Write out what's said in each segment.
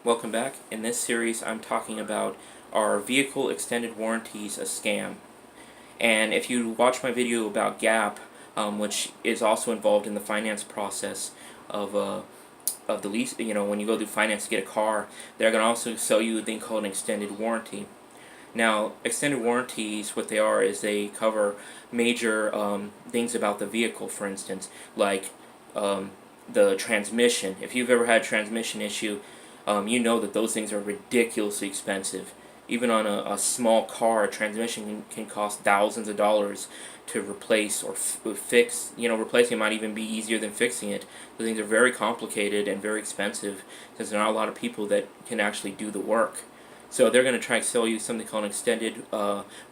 Welcome back. In this series, I'm talking about are vehicle extended warranties a scam? And if you watch my video about Gap, which is also involved in the finance process of the lease, when you go through finance to get a car, they're going to also sell you a thing called an extended warranty. Now, extended warranties, what they are is they cover major things about the vehicle, for instance, like the transmission. If you've ever had a transmission issue, you know that those things are ridiculously expensive. Even on a small car, a transmission can cost thousands of dollars to replace or fix. Replacing it might even be easier than fixing it. The things are very complicated and very expensive because there are not a lot of people that can actually do the work. So they're going to try and sell you something called an extended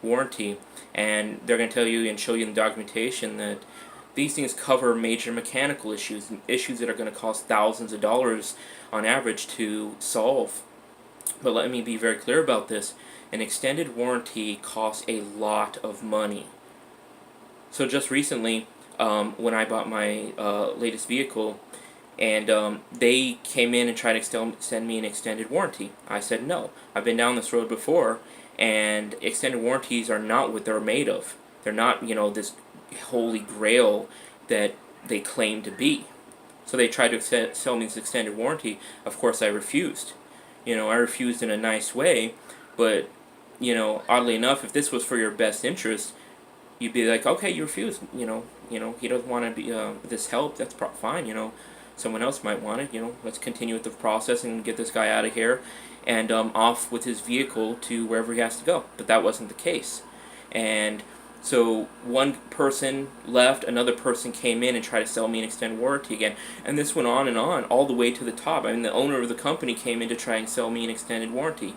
warranty, and they're going to tell you and show you in the documentation that these things cover major mechanical issues that are going to cost thousands of dollars on average to solve. But let me be very clear about this. An extended warranty costs a lot of money. So just recently, when I bought my latest vehicle, and they came in and tried to send me an extended warranty. I said no. I've been down this road before, and extended warranties are not what they're made of. They're not, this holy grail that they claim to be. So they tried to sell me this extended warranty. Of course, I refused. I refused in a nice way, but, oddly enough, if this was for your best interest, you'd be like, okay, you refused. He doesn't want to be this help. That's fine. Someone else might want it. Let's continue with the process and get this guy out of here, and off with his vehicle to wherever he has to go. But that wasn't the case, and so one person left, another person came in and tried to sell me an extended warranty again. And this went on and on, all the way to the top. I mean, the owner of the company came in to try and sell me an extended warranty.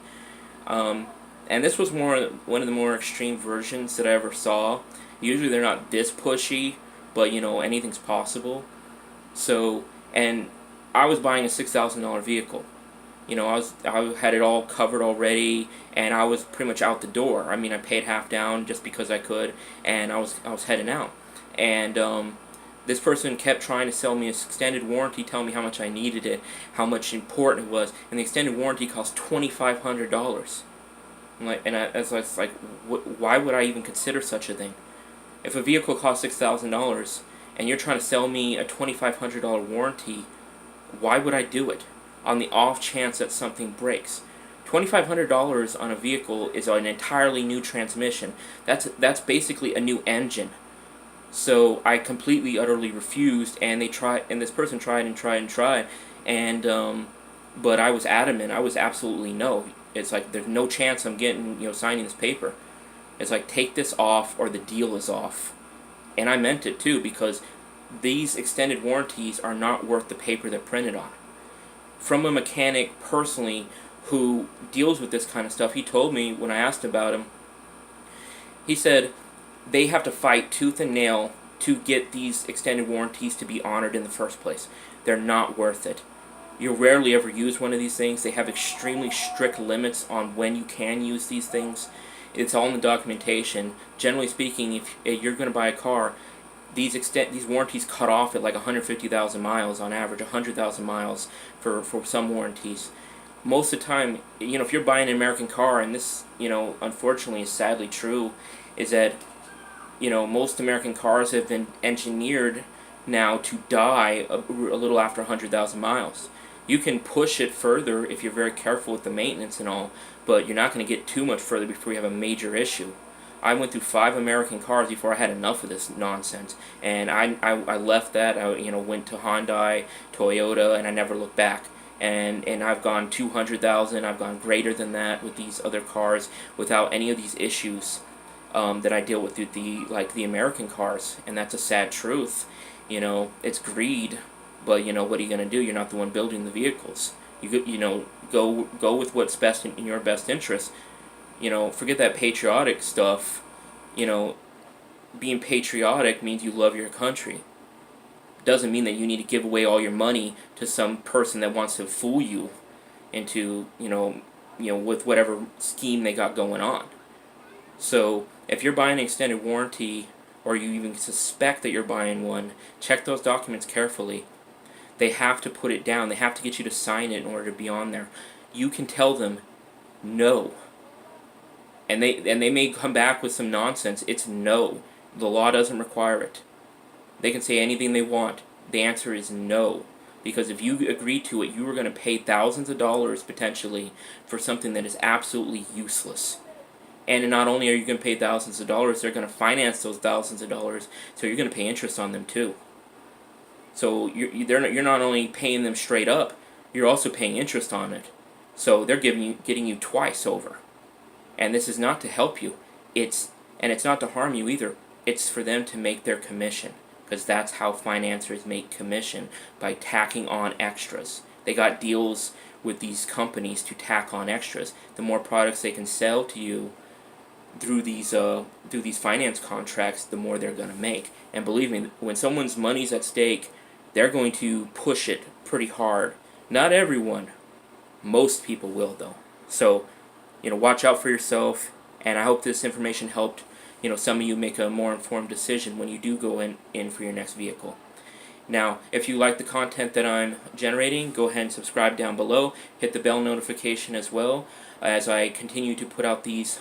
And this was one of the more extreme versions that I ever saw. Usually they're not this pushy, but, anything's possible. So, and I was buying a $6,000 vehicle. I had it all covered already, and I was pretty much out the door. I mean, I paid half down just because I could, and I was heading out. And this person kept trying to sell me an extended warranty, telling me how much I needed it, how much important it was, and the extended warranty cost $2,500. I was like, why would I even consider such a thing? If a vehicle costs $6,000 and you're trying to sell me a $2,500 warranty, why would I do it? On the off chance that something breaks. $2,500 on a vehicle is an entirely new transmission. That's basically a new engine. So I completely, utterly refused, and this person tried and tried and tried, and but I was adamant. I was absolutely no. It's like there's no chance I'm signing this paper. It's like, take this off or the deal is off. And I meant it too, because these extended warranties are not worth the paper they're printed on. From a mechanic personally who deals with this kind of stuff, he told me when I asked about him, he said they have to fight tooth and nail to get these extended warranties to be honored in the first place. They're not worth it. You rarely ever use one of these things. They have extremely strict limits on when you can use these things. It's all in the documentation. Generally speaking, if you're going to buy a car, these warranties cut off at like 150,000 miles on average, 100,000 miles for some warranties. Most of the time, if you're buying an American car, and this, unfortunately is sadly true, is that, most American cars have been engineered now to die a little after 100,000 miles. You can push it further if you're very careful with the maintenance and all, but you're not going to get too much further before you have a major issue. I went through 5 American cars before I had enough of this nonsense, and I left that. I went to Hyundai, Toyota, and I never looked back. And I've gone 200,000. I've gone greater than that with these other cars without any of these issues that I deal with the American cars, and that's a sad truth. It's greed, but what are you gonna do? You're not the one building the vehicles. Go with what's best in your best interest. Forget that patriotic stuff. Being patriotic means you love your country. Doesn't mean that you need to give away all your money to some person that wants to fool you into, with whatever scheme they got going on. So, if you're buying an extended warranty, or you even suspect that you're buying one, check those documents carefully. They have to put it down. They have to get you to sign it in order to be on there. you can tell them no. And they may come back with some nonsense. It's no. The law doesn't require it. They can say anything they want. The answer is no. Because if you agree to it, you are going to pay thousands of dollars potentially for something that is absolutely useless. And not only are you going to pay thousands of dollars, they're going to finance those thousands of dollars, so you're going to pay interest on them too. So you're not only paying them straight up, you're also paying interest on it. So they're getting you twice over. And this is not to help you. It's not to harm you either. It's for them to make their commission, because that's how financiers make commission, by tacking on extras. They got deals with these companies to tack on extras. The more products they can sell to you through these finance contracts, the more they're going to make. And believe me, when someone's money's at stake, they're going to push it pretty hard. Not everyone. Most people will, though. So, watch out for yourself, and I hope this information helped, some of you make a more informed decision when you do go in for your next vehicle. Now, if you like the content that I'm generating, go ahead and subscribe down below. Hit the bell notification as well, as I continue to put out these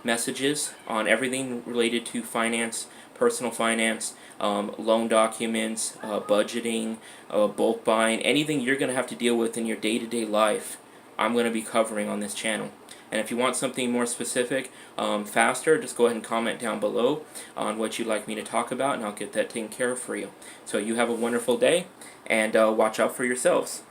messages on everything related to finance, personal finance, loan documents, budgeting, bulk buying, anything you're going to have to deal with in your day-to-day life, I'm going to be covering on this channel. And if you want something more specific, faster, just go ahead and comment down below on what you'd like me to talk about, and I'll get that taken care of for you. So you have a wonderful day, and watch out for yourselves.